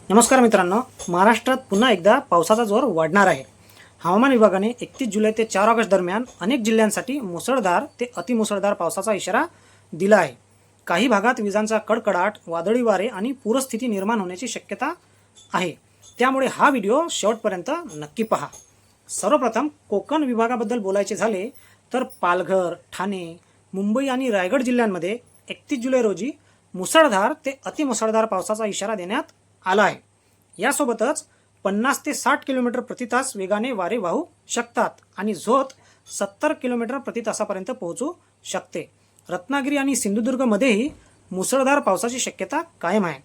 नमस्कार मित्रांनो, महाराष्ट्रात पुन्हा एकदा पावसाचा जोर वाढणार आहे। हवामान विभागाने 31 जुलै ते 4 ऑगस्ट दरम्यान अनेक जिल्ह्यांसाठी मुसळधार ते अतिमुसळधार पावसाचा इशारा दिला आहे। काही भागात विजांचा कडकडाट, वादळी वारे आणि पूरस्थिती निर्माण होण्याची शक्यता आहे। त्यामुळे हा व्हिडिओ शेवटपर्यंत नक्की पहा। सर्वप्रथम कोकण विभागाबद्दल बोलायचे झाले तर पालघर, ठाणे, मुंबई आणि रायगड जिल्ह्यांमध्ये 31 जुलै रोजी मुसळधार ते अतिमुसळधार पावसाचा इशारा देण्यात आला आहे। यासोबतच 50 ते 60 किलोमीटर प्रति तास वेगाने वारे वाहू शकतात आणि झोत 70 किलोमीटर प्रति तासापर्यंत पोहोचू शकते। रत्नागिरी आणि सिंधुदुर्गमध्येही मुसळधार पावसाची शक्यता कायम आहे।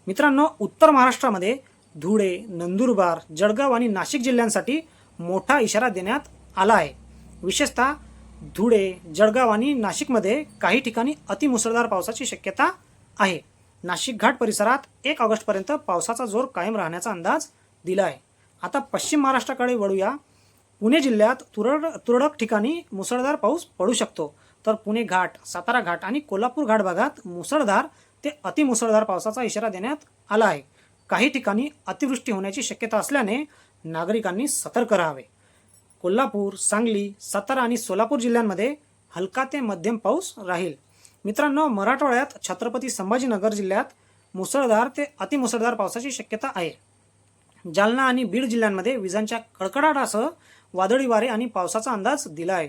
मित्रांनो, उत्तर महाराष्ट्रामध्ये धुळे, नंदुरबार, जळगाव आणि नाशिक जिल्ह्यांसाठी मोठा इशारा देण्यात आला आहे। विशेषतः धुळे, जळगाव आणि नाशिकमध्ये काही ठिकाणी अतिमुसळधार पावसाची शक्यता आहे। नाशिक घाट परिसरात 1 ऑगस्टपर्यंत पावसाचा जोर कायम राहण्याचा अंदाज दिला आहे। आता पश्चिम महाराष्ट्राकडे वळूया। पुणे जिल्ह्यात तुरळक ठिकाणी मुसळधार पाऊस पडू शकतो, तर पुणे घाट, सातारा घाट आणि कोल्हापूर घाट भागात मुसळधार ते अतिमुसळधार पावसाचा इशारा देण्यात आला आहे। काही ठिकाणी अतिवृष्टी होण्याची शक्यता असल्याने नागरिकांनी सतर्क राहावे। कोल्हापूर, सांगली, सातारा आणि सोलापूर जिल्ह्यांमध्ये हलका ते मध्यम पाऊस राहील। मित्रांनो, मराठवाड्यात छत्रपती संभाजीनगर जिल्ह्यात मुसळधार ते अतिमुसळधार पावसाची शक्यता आहे। जालना आणि बीड जिल्ह्यांमध्ये विजांच्या कडकडाटासह वादळी वारे आणि पावसाचा अंदाज दिला आहे।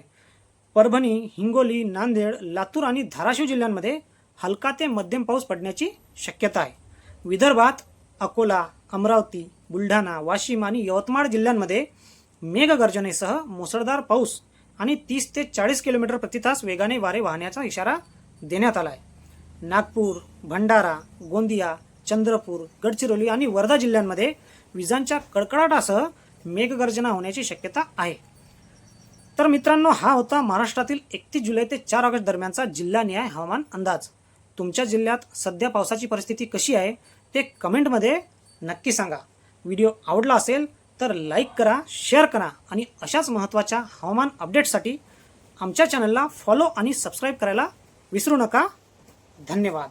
परभणी, हिंगोली, नांदेड, लातूर आणि धाराशिव जिल्ह्यांमध्ये हलका ते मध्यम पाऊस पडण्याची शक्यता आहे। विदर्भात अकोला, अमरावती, बुलढाणा, वाशिम आणि यवतमाळ जिल्ह्यांमध्ये मेघगर्जनेसह मुसळधार पाऊस आणि 30 ते 40 किलोमीटर प्रति तास वेगाने वारे वाहण्याचा इशारा देण्यात आला आहे। नागपूर, भंडारा, गोंदिया, चंद्रपूर, गडचिरोली आणि वर्धा जिल्ह्यांमध्ये विजांच्या कडकडाटासह मेघगर्जना होण्याची शक्यता आहे। तर मित्रांनो, हा होता महाराष्ट्रातील 31 जुलै ते 4 ऑगस्ट दरम्यानचा जिल्हानिहाय हवामान अंदाज। तुमच्या जिल्ह्यात सध्या पावसाची परिस्थिती कशी आहे ते कमेंटमध्ये नक्की सांगा। व्हिडिओ आवडला असेल तर लाईक करा, शेअर करा आणि अशाच महत्त्वाच्या हवामान अपडेट्ससाठी आमच्या चॅनलला फॉलो आणि सबस्क्राईब करायला विसरू नका। धन्यवाद।